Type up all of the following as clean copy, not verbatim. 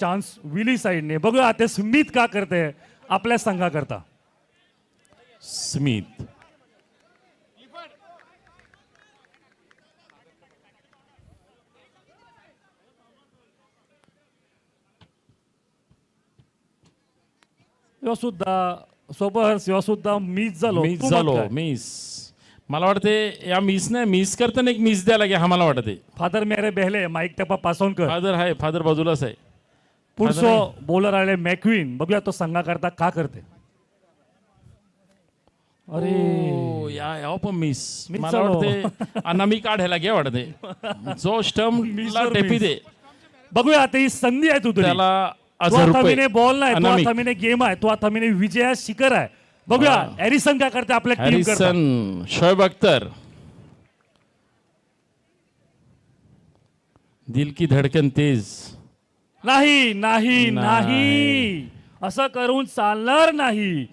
Chance विली साइडने. बघूया ते Smith का करते आपल्या संघाकरता. स्मिथ ह्यो सुद्धा सोबत ह्यो सुद्धा मिस झालो. मिस झालो. मिस मला वाटते या मिस नाही मिस करताना एक मिस द्यायला लागे हा मला वाटते. फादर मेरे बेहले माईक टप्पा पासोनकर. फादर आहे फादर बाजूलाच आहे. पुढचो बॉलर आले मॅक्विन. बघूया तो संघाकरता का करते. अरे या पण मिस मिस मला झालो. वाटते अनामी काढायला घ्या वाटते जो स्टंप ला टेपी दे बघूया आता ही संधी आहे तुझी. त्याला तो 1000 थामीने रुपये. बॉल नाही, तो अनामिक. थामीने गेम आहे, तो थामीने विजया शिखर आहे. बघूया हॅरिसन काय करते आपल्या टीम करता. हॅरिसन शोएब अख्तर दिल की धडकन तेज. नाही नाही नाही असं करून चालणार नाही.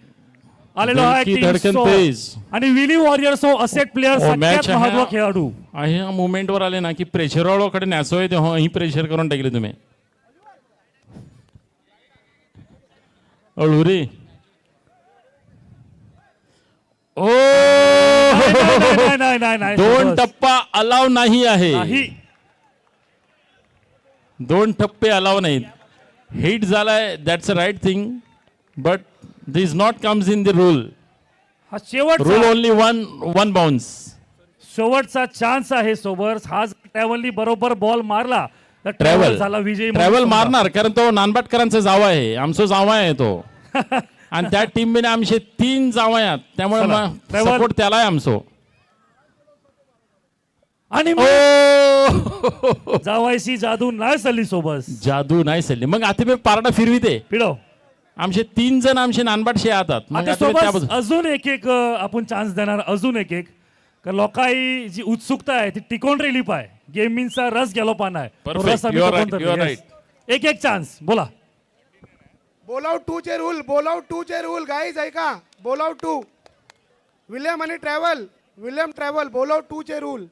आलेलो दिल आहे की टीम धडकन सो. तेज. आणि विली वॉरियर्स हो असेट प्लेयर हो, मॅच सगळ्यात आहे. महत्व खेळाडू. ह्या मुवमेंट वर आले ना की प्रेशर कडे न्यासोय तेव्हा ही प्रेशर करून टाकले तुम्ही. अळुरे ओ नाही नाही नाही नाही दोन बस. टप्पा अलाव नाही आहे. नाही दोन टप्पे अलाव नाहीत. हिट झालाय that's a right thing but this not comes in the rule. हा रूल शेवटचा ओनली वन बाउन्स. शेवटचा चान्स आहे सोबत. हा ट्रॅव्हलनी बरोबर बॉल मारला तर ट्रॅव्हल ट्रॅव्हल झाला विजयी. ट्रॅव्हल मारणार कारण तो नानबाटकरांचा जावा आहे. आमचा जावा आहे तो आणि त्या टीम मध्ये आमचे 3 जावा आहेत त्यामुळे चला, ट्रॅव्हल. सपोर्ट त्याला आहे आमचो. आणि ओ जावायची जादू नाही चालली सोबत. जादू नाही चालली. मग आता मी पारडा फिरविते. पिढो आमचे 3 जण आमचे नानबाटशे येतात. मग आता आता मी सोबत त्याबद्दल- अजून एक एक आपण चान्स देणार. अजून एक एक लोकांची जी उत्सुकता आहे ती टिकून राहिली पाय. गेमिंगचा रस गेलो पान आहे. तो Perfect. रस आम्ही You are टिकवून right. ठेवतो. You are Yes. एक एक चान्स बोला. बॉल आउट 2 चे रूल. बॉल आउट 2 चे रूल गाईज ऐका. बॉल आउट 2 विल्यम आणि travel. William travel ball out 2 चे रूल.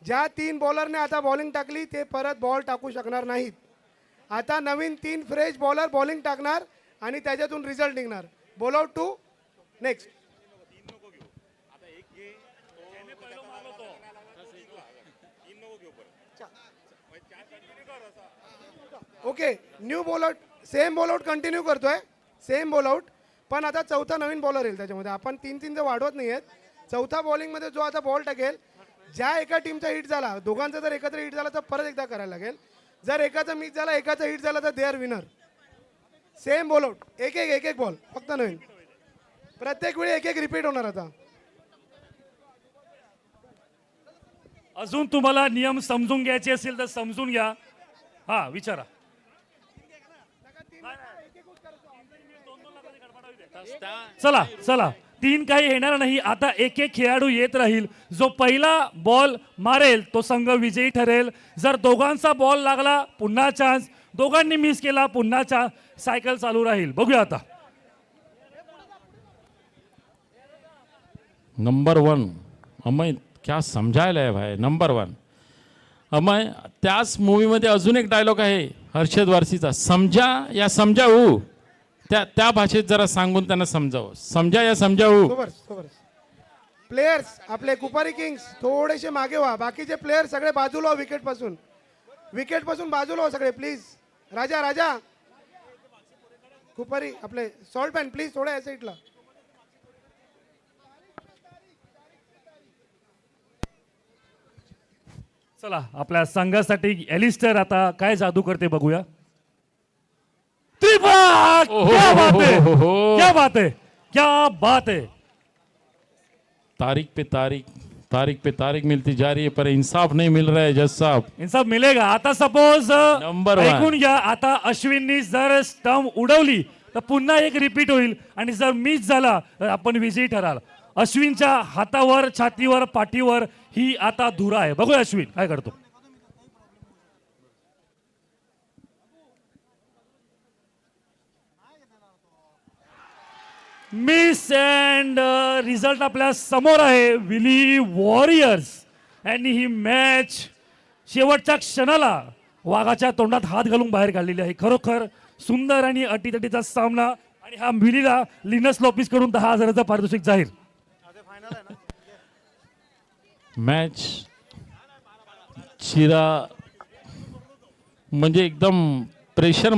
ज्या 3 बॉलरने आता बॉलिंग टाकली ते परत बॉल टाकू शकणार नाहीत. आता नवीन 3 फ्रेश बॉलर बॉलिंग टाकणार आणि त्याच्यातून रिझल्ट निघणार. Ball out 2 next. Okay new ball out. Same ball out continue करतोय. सेम बॉल आउट पण आता चौथा नवीन बॉलर येईल त्याच्यामध्ये. आपण 3-3 जर वाढवत नाही आहेत. चौथा बॉलिंगमध्ये जो आता बॉल टाकेल ज्या एका टीमचा हिट झाला दोघांचा जर एकत्र हिट झाला तर परत एकदा करायला लागेल. जर एकाचा मिस झाला एकाचा हिट झाला तर they are winner. Same ball out. एक एक बॉल फक्त नवीन. प्रत्येक वेळी एक एक रिपीट होणार. आता अजून तुम्हाला नियम समजून घ्यायचे असेल तर समजून घ्या. हा विचारा. चला चला 3 काही येणार नाही. आता एक एक खेळाडू येत राहील. जो पहिला बॉल मारेल तो संघ विजयी ठरेल. जर दोघांचा बॉल लागला पुन्हा चान्स. दोघांनी मिस केला पुन्हा चान्स. सायकल चालू राहील. बघूया आता. नंबर 1 अमय क्या समजायला आहे भाई. नंबर 1 अमय. त्याच मूवीमध्ये अजून एक डायलॉग आहे हर्षद वारसीचा. समजा या समजावू. त्या भाषेत जरा सांगून त्यांना समजावं. समजा या समजावू. सोबर प्लेयर्स आपले कुपारी किंग्स थोडेसे मागे व्हा. बाकीचे प्लेयर सगळे बाजूला विकेट पासून बाजूला व्हा सगळे प्लीज. राजा कुपारी आपले सॉल्ट पॅन प्लीज थोडं या साईडला. चला आपल्या संघासाठी एलिस्टर आता काय जादू करते बघूया. त्रिभा! क्या बात है! क्या बात है! क्या बात है! तारीख पे तारीख मिलती जा रही है पर इंसाफ नहीं मिल रहा है जज साहब. इन्साफ मिलेगा. आता सपोज नंबर 1 ऐकून घ्या. आता अश्विननी जर स्टंप उडवली तर पुन्हा एक रिपीट होईल आणि जर मिस झाला तर आपण विजयी ठराल. अश्विनच्या हातावर छातीवर पाठीवर ही आता धुरा आहे. बघूया अश्विन काय करतो. मिस अँड रिझल्ट आपल्या समोर आहे. विली वॉरियर्स आणि ही मॅच शेवटच्या क्षणाला वाघाच्या तोंडात हात घालून बाहेर काढलेली आहे. खरोखर सुंदर आणि अटीतटीचा सामना आणि हा मिलीला लिनस लॉपिस कडून 10,000चं पारितोषिक जाहीर. मॅच चिरा म्हणजे एकदम प्रेशर